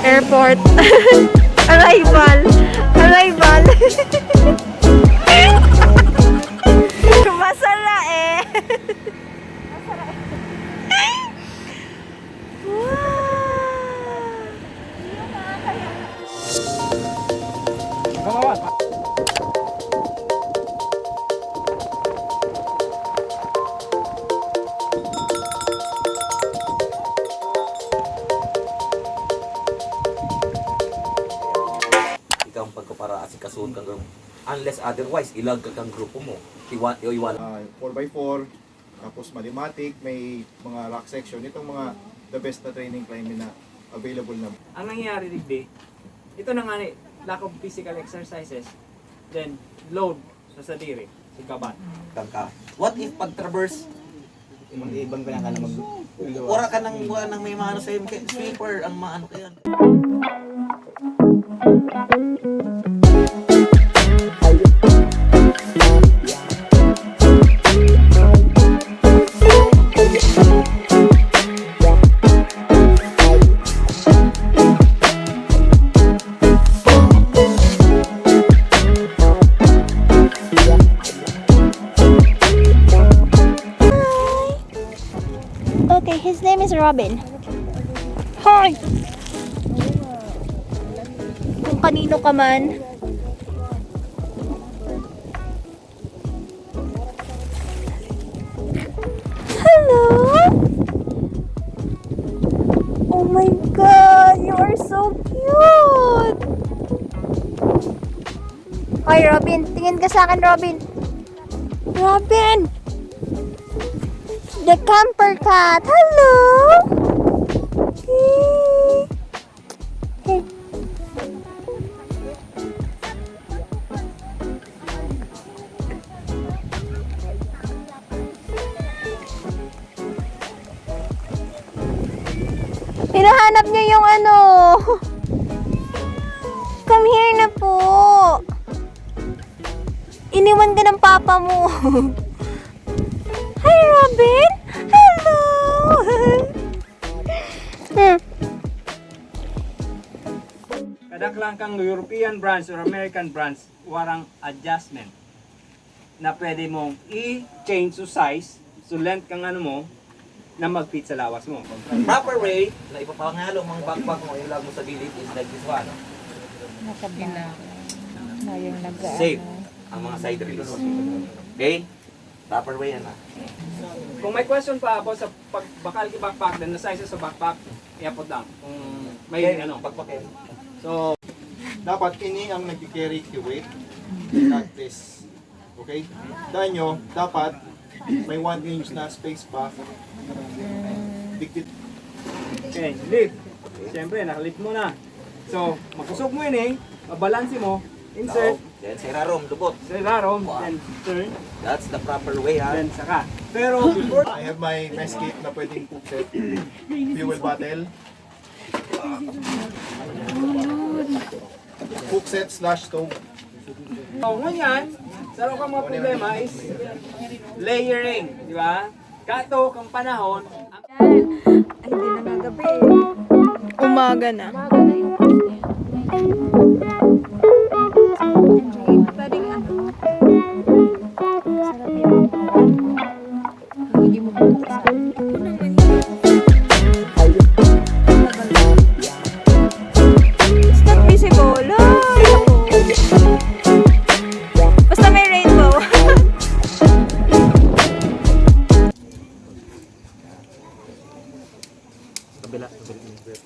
Airport. Arrival. Arrival. Masara eh. Ikaw ang pagkapara asikasuon kang grupo. Unless otherwise, ilag ka kang grupo mo. Iwala. 4x4, tapos mathematic, may mga rock section. Itong mga the best na training climbing na available na. Ang nangyayari digdi, ito na nga lack of physical exercises, then load sa sadiri, sa kaban. Ka. What if pag-traverse, Mag-ibang ka lang ka na wala ka nang may maano sa'yo, sweeper, ang maano kaya. Okay, his name is Robin. Hi! Kung kanino ka man. Hello! Oh my God! You are so cute! Hi, Robin. Tingin ka sa akin, Robin. Robin! The camper cat. Hello. Hey. Hinahanap niyo yung ano. Come here na po. Iniwan ka ng papa mo. Hi, Robin! Hello! Kadaklang kang European brands or American brands, warang adjustment na pwede mong i-change to size, so length kang ano mo, na mag-fit sa lawas mo. Proper way na ipapangalo mga backpack mo, ilag mo sa gilid is like this one. Safe ang mga side release. Okay? Proper way yan na. Kung may question pa about sa pagbakal ki backpack, then the sizes sa backpack, i-upload lang. Kung may ano, Backpack. So, dapat ini ang nag-carry the weight, not this. Okay? Dahil nyo, dapat may 1 inch na space pa. Dikit. Okay, lift. Siyempre, naka-lift mo na. So, magkusog mo yun mabalansi mo, insert, Then sa irarom, dubot. sa ilarom, then turn, That's the proper way ha. then saka. Pero before, I have my mess kit na pwedeng cook set. Fuel bottle. Cook set / stove. so ngunyan, sa mga problema is layering, di ba? Kato kang panahon, Ay, hindi na nga gabi. Umaga na. Pwedeng ano? Sarap yun. Hindi mo bukas. It's not visible. Basta may rainbow.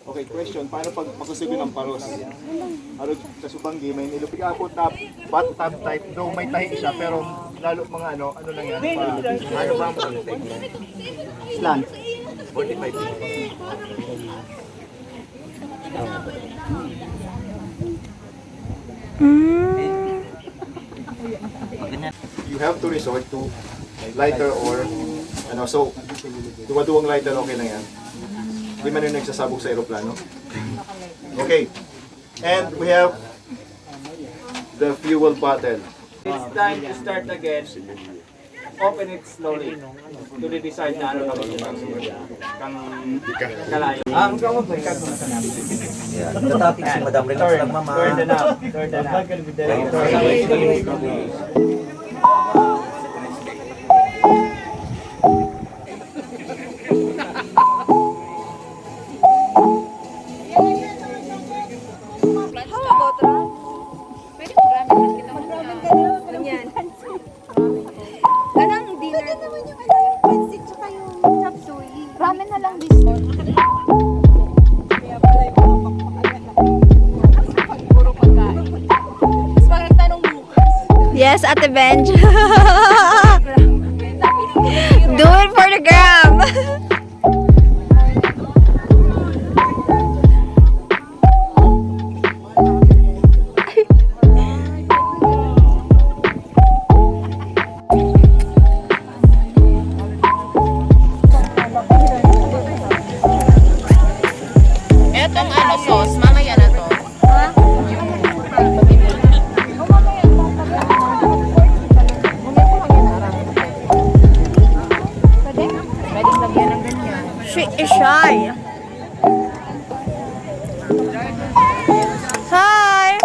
Okay, question. Paano pag makusubi ng paros? Ano sa Subanggi, may nilupig apot na bathtub type. Though may tahi siya, pero lalo mga ano lang yan. Ano ba ang Slant. 45. You have to resort to lighter or ano, so duwa-duwang lighter okay lang yan. Hindi man yung nagsasabog sa aeroplano. Okay. And we have the fuel bottle. it's time to start again. open it slowly to the desired na ano kang kalayo. Ang gamot mo ikat mo na sa namin. Yeah. Tatatik si Madam, relax lang mama. Turn enough. Turn enough. Anong dinner? Pwede naman yung pancit tsaka yung chop suey. Ramen na lang this one. Kaya pala yung mga pakpakalan. Puro pagkain. Tapos parang tanong bukas. Yes, Ate Benj. Do it for the gram. Etong ano sauce, mamaya na to. Pwedeng lagyan ng ganyan. She is shy. Hi!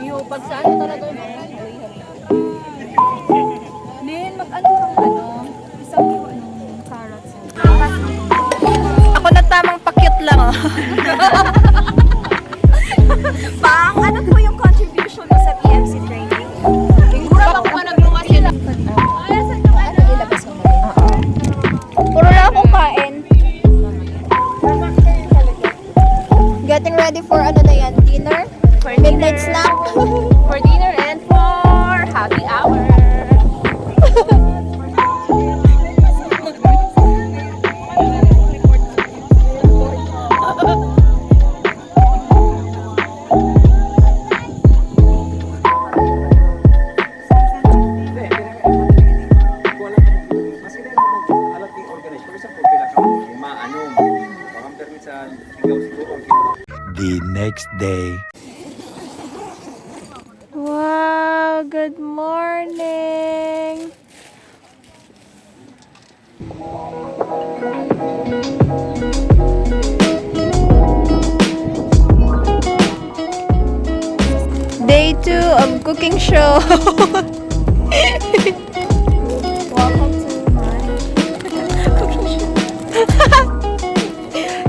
Yung pag sa ano talaga yun. Lin, mag-ano kang isang carrots. Ako na tamang pakyut lang. Pang, ano po yung contribution mo sa PMC training? Siguro ako pa nagluwas sila. Puro na akong kain. Getting ready for ano na yan? Dinner? Midnight snack? For dinner and for happy hour. The next day. Wow, good morning. Day 2 of cooking show. Welcome to my cooking show.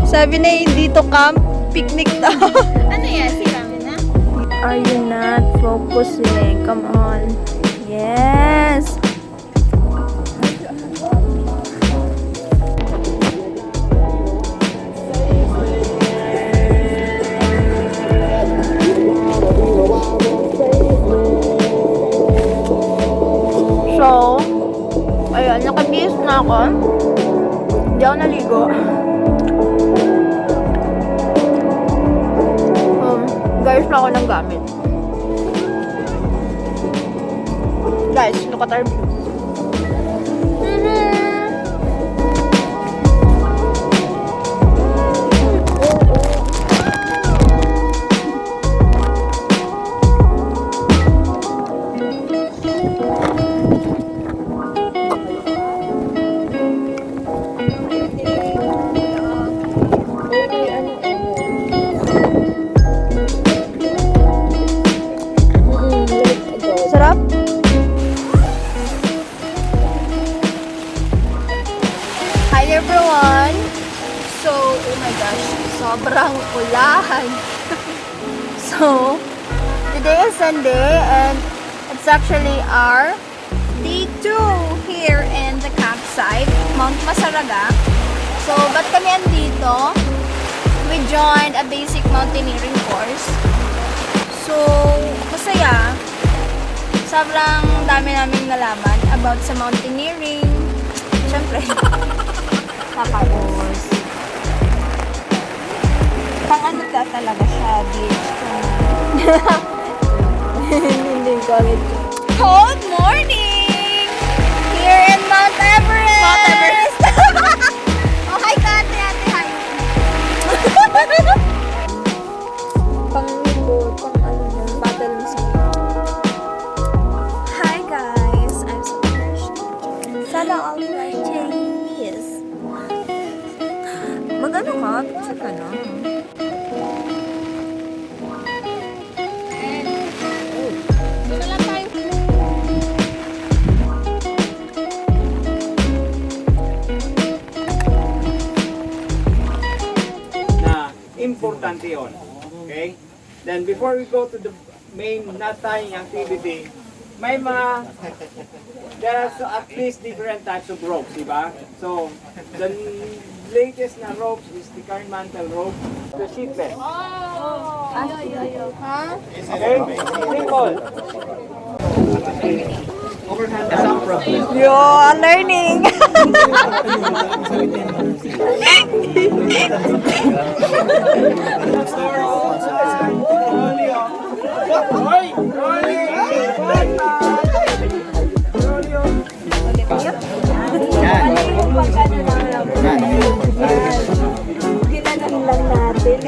Sabi na hindi to camp, picnic to. Ano yan? Siramin na? Are you not focusing? Come on. Yes. So, ayun, nakabihis na ako. Hindi ako naligo. Guys, na ako ng gamit. Guys, look at our view. Sarap? Hi everyone! So, oh my gosh, sobrang ulan. So, today is Sunday and it's actually our day 2 here in the campsite, Mount Masaraga. So, ba't kami andito? We joined a basic mountaineering course. So, masaya. Sobrang dami naming nalaman about sa mountaineering. Siyempre. Tapos, pang ano ka talaga siya, beach. Hindi ko ulit. Good morning! Here in Mount Everest! Mount Everest! Oh, hi ka, ate, hi. Pang ano Ano ka? Picture ka na. Dito lang tayo. Na importante yon. Okay? Then before we go to the main knot tying activity, may mga there are at least different types of ropes, di ba? So, the latest na ropes is the current mantle rope, the sheetless. Okay? Simple. Yo, learning!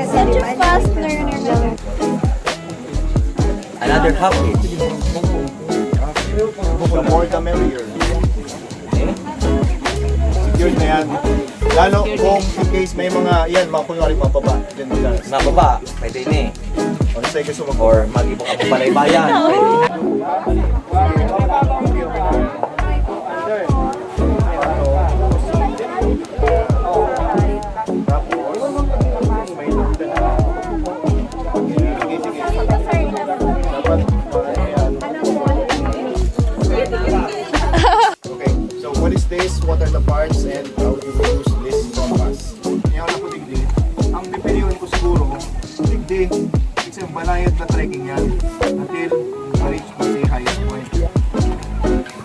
Such a fast learner. Another half inch. The more the merrier. Secure na yan. Lalo kung in case may mga, yan, mga kunwari mababa. Yan mo guys. Mababa, pwede na eh. O say gusto mag Or mag-ibong ang balaybayan, pwede na. Okay, so what is this? What are the parts and how do we use this compass? Ngayon ako digdi. Ang dependyon ko siguro, digdi. Kasi balayad na trekking yan until ma-reach mo the highest point.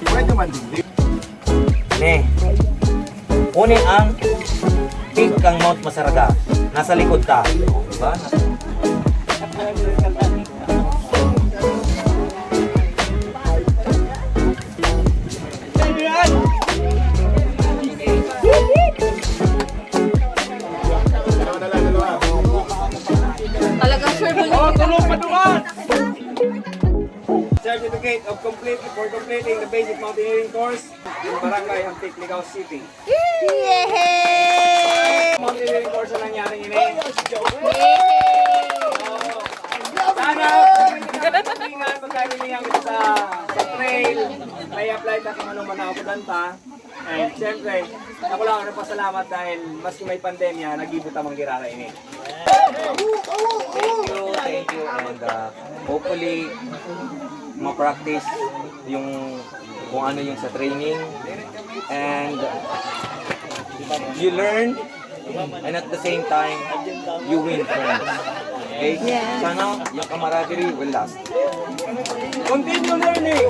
Pwede man digdi. Ne. Unin ang peak kang Mount Masaraga. Nasa likod ka. Diba? Talagang sure mo Certificate of for completing the basic mountaineering course in Barangay Antique, Ligao City. Yay! Mountaineering course na nangyari ini. Sana ingat pagkaibigan kita sa trail, may apply ka kung anong manakapudanta. And siyempre, ako lang ang pasalamat dahil maski may pandemya, nag-ibot ang girara ini. Thank you. And hopefully, ma-practice yung kung ano yung sa training. And you learn, and at the same time, you win friends. Okay? Sana yung camaraderie will last. Continue learning!